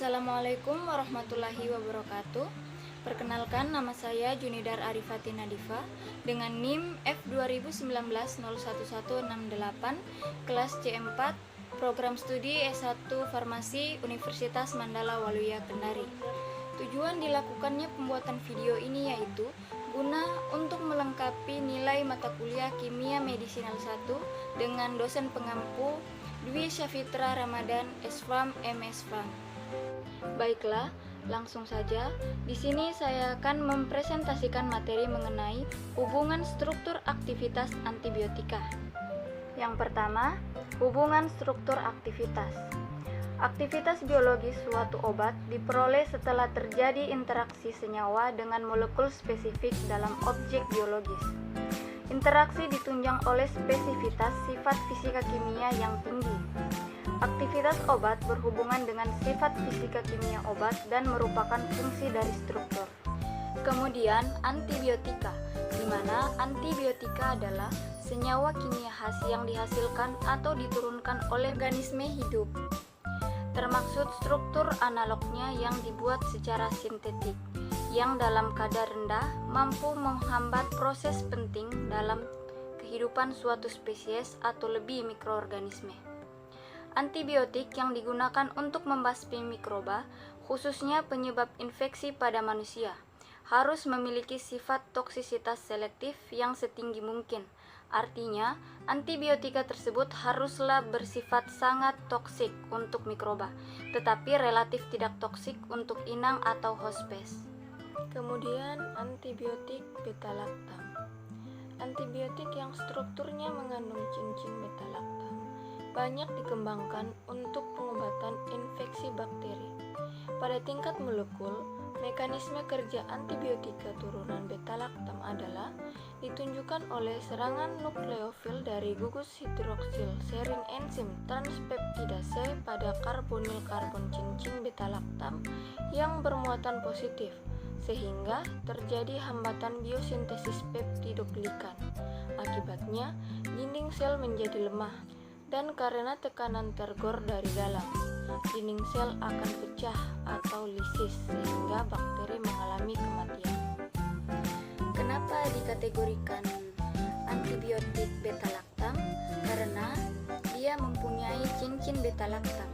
Assalamualaikum warahmatullahi wabarakatuh. Perkenalkan, nama saya Junidar Arifati Nadifa dengan NIM F2019-01168 kelas C4 Program Studi S1 Farmasi Universitas Mandala Waluya Kendari. Tujuan dilakukannya pembuatan video ini yaitu guna untuk melengkapi nilai mata kuliah Kimia Medisinal 1 dengan dosen pengampu Dwi Syafitra Ramadan, S.Farm, M.S.Farm. Baiklah, langsung saja. Di sini saya akan mempresentasikan materi mengenai hubungan struktur aktivitas antibiotika. Yang pertama, hubungan struktur aktivitas. Aktivitas biologis suatu obat diperoleh setelah terjadi interaksi senyawa dengan molekul spesifik dalam objek biologis. Interaksi ditunjang oleh spesifitas sifat fisika kimia yang tinggi. Aktivitas obat berhubungan dengan sifat fisika kimia obat dan merupakan fungsi dari struktur. Kemudian antibiotika, di mana antibiotika adalah senyawa kimia khas yang dihasilkan atau diturunkan oleh organisme hidup. Termaksud struktur analognya yang dibuat secara sintetik, yang dalam kadar rendah mampu menghambat proses penting dalam kehidupan suatu spesies atau lebih mikroorganisme. Antibiotik yang digunakan untuk membasmi mikroba, khususnya penyebab infeksi pada manusia, harus memiliki sifat toksisitas selektif yang setinggi mungkin. Artinya, antibiotika tersebut haruslah bersifat sangat toksik untuk mikroba, tetapi relatif tidak toksik untuk inang atau hospes. Kemudian antibiotik beta-laktam. Antibiotik yang strukturnya mengandung cincin beta-laktam banyak dikembangkan untuk pengobatan infeksi bakteri. Pada tingkat molekul, mekanisme kerja antibiotika turunan beta-laktam adalah ditunjukkan oleh serangan nukleofil dari gugus hidroksil serin enzim transpeptidase pada karbonil karbon cincin beta-laktam yang bermuatan positif, sehingga terjadi hambatan biosintesis peptidoglikan. Akibatnya, dinding sel menjadi lemah, dan karena tekanan tergor dari dalam, dinding sel akan pecah atau lisis sehingga bakteri mengalami kematian. Kenapa dikategorikan antibiotik beta-laktam? Karena dia mempunyai cincin beta-laktam.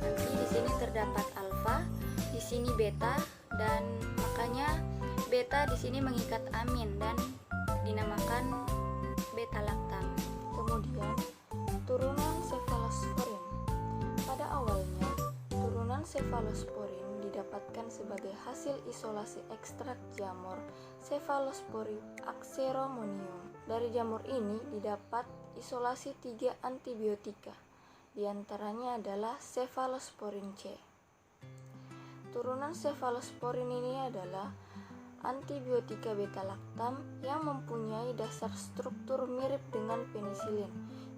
Nanti di sini terdapat alfa, di sini beta, dan makanya beta di sini mengikat amin dan dinamakan beta-laktam. Kemudian turunan cefalosporin. Pada awalnya, turunan cefalosporin didapatkan sebagai hasil isolasi ekstrak jamur Cephalosporin axeromonium. Dari jamur ini didapat isolasi 3 antibiotika. Di antaranya adalah cephalosporin C. Turunan cefalosporin ini adalah antibiotika beta-laktam yang mempunyai dasar struktur mirip dengan penisilin,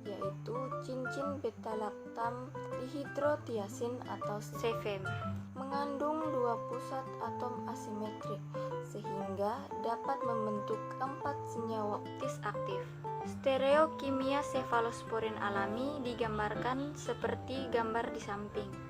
yaitu cincin beta-laktam dihidrotiasin atau CFM, mengandung 2 pusat atom asimetrik sehingga dapat membentuk 4 senyawa aktif. Stereokimia cefalosporin alami digambarkan seperti gambar di samping.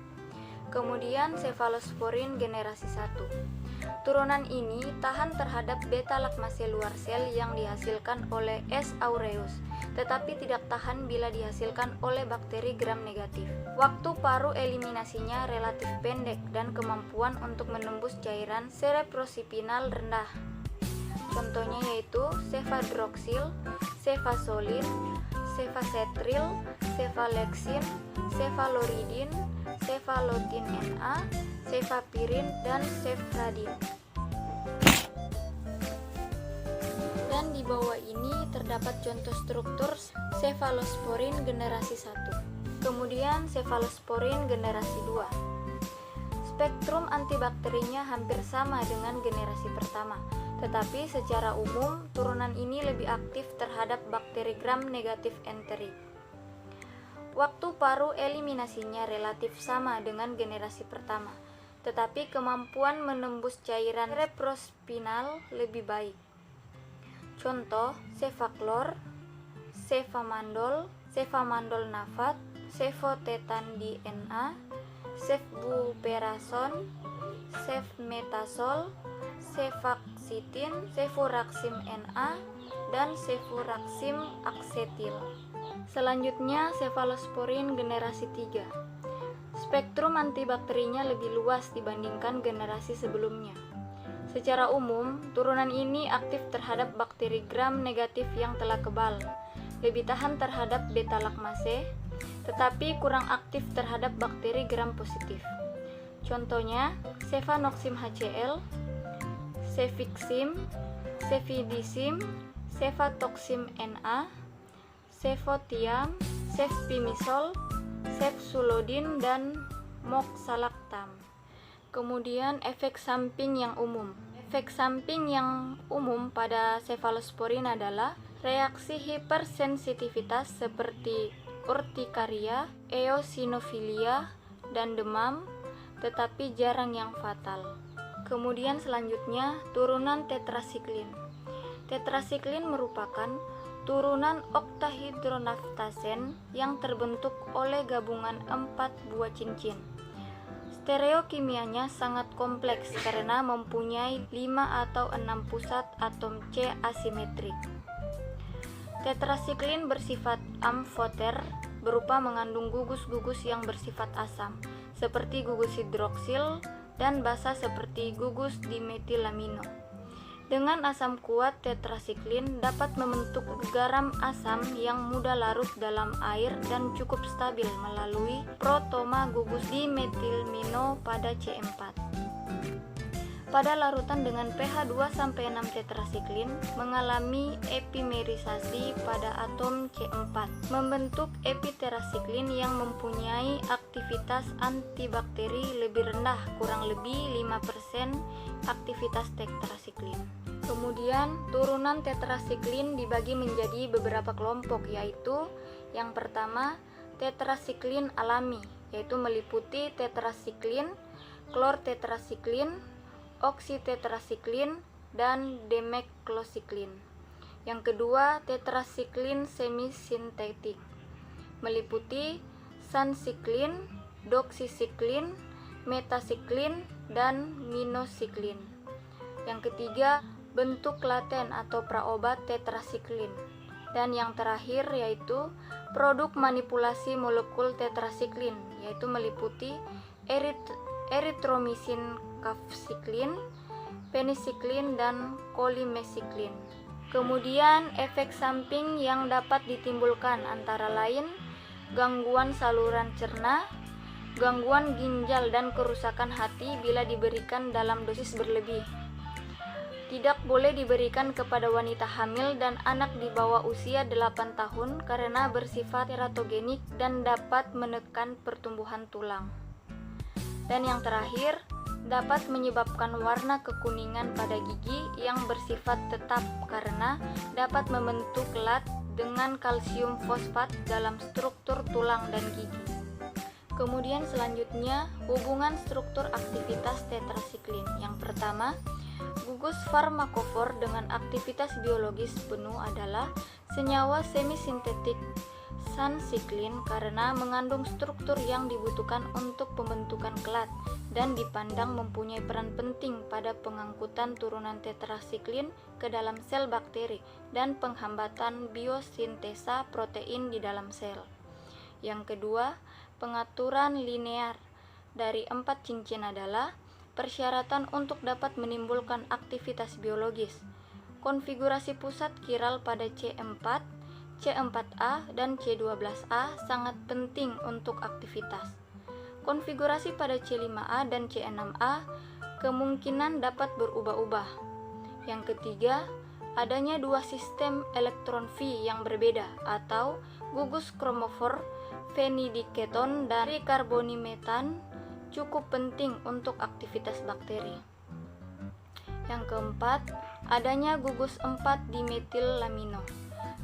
Kemudian cefalosporin generasi 1. Turunan ini tahan terhadap beta-lakmase luar sel yang dihasilkan oleh S. aureus, tetapi tidak tahan bila dihasilkan oleh bakteri gram negatif. Waktu paru eliminasinya relatif pendek dan kemampuan untuk menembus cairan cerebrosipinal rendah. Contohnya yaitu cefadroxil, cefasolin, cefacetril, cefalexin, cefaloridin, cefalotin Na, cefapirin, dan cefradin. Dan di bawah ini terdapat contoh struktur cefalosporin generasi 1. Kemudian cefalosporin generasi 2. Spektrum antibakterinya hampir sama dengan generasi pertama, tetapi secara umum turunan ini lebih aktif terhadap bakteri gram negatif enterit. Waktu paru eliminasinya relatif sama dengan generasi pertama, tetapi kemampuan menembus cairan cerebrospinal lebih baik. Contoh, cefaclor, cefamandol, cefamandol nafat, cefotetan di Na, cefbuperazon, cefmetasol, cefaxitin, cefuraxim Na, dan cefuraxim aksetil. Selanjutnya cefalosporin generasi 3. Spektrum antibakterinya lebih luas dibandingkan generasi sebelumnya. Secara umum, turunan ini aktif terhadap bakteri gram negatif yang telah kebal, lebih tahan terhadap beta-lakmase, tetapi kurang aktif terhadap bakteri gram positif. Contohnya, cefanoxim HCl, cefixim, cefidixim, cefatoxim Na, cefotiam, cefpimisol, cefsulodin, dan moxalactam. Kemudian efek samping yang umum. Efek samping yang umum pada cefalosporin adalah reaksi hipersensitivitas seperti urtikaria, eosinofilia, dan demam, tetapi jarang yang fatal. Kemudian selanjutnya turunan tetrasiklin. Tetrasiklin merupakan turunan oktahidronaftasen yang terbentuk oleh gabungan 4 buah cincin. Stereokimianya sangat kompleks karena mempunyai 5 atau 6 pusat atom C asimetrik. Tetrasiklin bersifat amfoter, berupa mengandung gugus-gugus yang bersifat asam, seperti gugus hidroksil, dan basa seperti gugus dimetilamino. Dengan asam kuat, tetrasiklin dapat membentuk garam asam yang mudah larut dalam air dan cukup stabil melalui protoma gugus dimetilmino pada C4. Pada larutan dengan pH 2-6 tetrasiklin mengalami epimerisasi pada atom C4, membentuk epiterasiklin yang mempunyai aktivitas antibakteri lebih rendah, kurang lebih 5% aktivitas tetrasiklin. Kemudian turunan tetrasiklin dibagi menjadi beberapa kelompok, yaitu yang pertama tetrasiklin alami, yaitu meliputi tetrasiklin, klortetrasiklin, oksitetrasiklin, dan demeklosiklin. Yang kedua tetrasiklin semisintetik, meliputi sansiklin, doksisiklin, metasiklin, dan minosiklin. Yang ketiga bentuk laten atau praobat tetrasiklin. Dan yang terakhir yaitu produk manipulasi molekul tetrasiklin, yaitu meliputi eritromisin kafsiklin, penisiklin, dan kolimesiklin. Kemudian efek samping yang dapat ditimbulkan antara lain gangguan saluran cerna, gangguan ginjal, dan kerusakan hati bila diberikan dalam dosis berlebih. Tidak boleh diberikan kepada wanita hamil dan anak di bawah usia 8 tahun karena bersifat teratogenik dan dapat menekan pertumbuhan tulang. Dan yang terakhir, dapat menyebabkan warna kekuningan pada gigi yang bersifat tetap karena dapat membentuk kelat dengan kalsium fosfat dalam struktur tulang dan gigi. Kemudian selanjutnya, hubungan struktur aktivitas tetrasiklin. Yang pertama, gugus farmakofor dengan aktivitas biologis penuh adalah senyawa semisintetik sansiklin karena mengandung struktur yang dibutuhkan untuk pembentukan kelat dan dipandang mempunyai peran penting pada pengangkutan turunan tetrasiklin ke dalam sel bakteri dan penghambatan biosintesa protein di dalam sel. Yang kedua, pengaturan linear dari 4 cincin adalah persyaratan untuk dapat menimbulkan aktivitas biologis. Konfigurasi pusat kiral pada C4, C4A, dan C12A sangat penting untuk aktivitas. Konfigurasi pada C5A dan C6A kemungkinan dapat berubah-ubah. Yang ketiga, adanya 2 sistem elektron V yang berbeda atau gugus kromofor fenidiketon dari karbonimetan cukup penting untuk aktivitas bakteri. Yang keempat, adanya gugus 4-dimetilamino.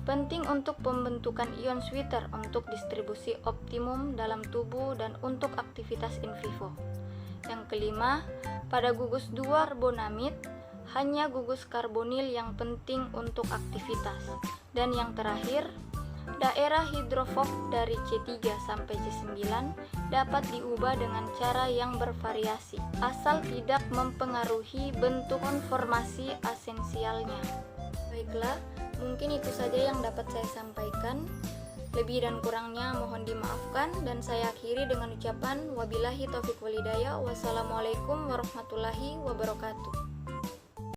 Penting untuk pembentukan ion sweeter untuk distribusi optimum dalam tubuh dan untuk aktivitas in vivo. Yang kelima, pada gugus 2 karbonamid, hanya gugus karbonil yang penting untuk aktivitas. Dan yang terakhir, Daerah hidrofоб dari C3 sampai C9 dapat diubah dengan cara yang bervariasi, asal tidak mempengaruhi bentuk konformasi esensialnya. Baiklah, mungkin itu saja yang dapat saya sampaikan. Lebih dan kurangnya mohon dimaafkan, dan saya akhiri dengan ucapan wabillahi taufiq walhidayah. Wassalamualaikum warahmatullahi wabarakatuh.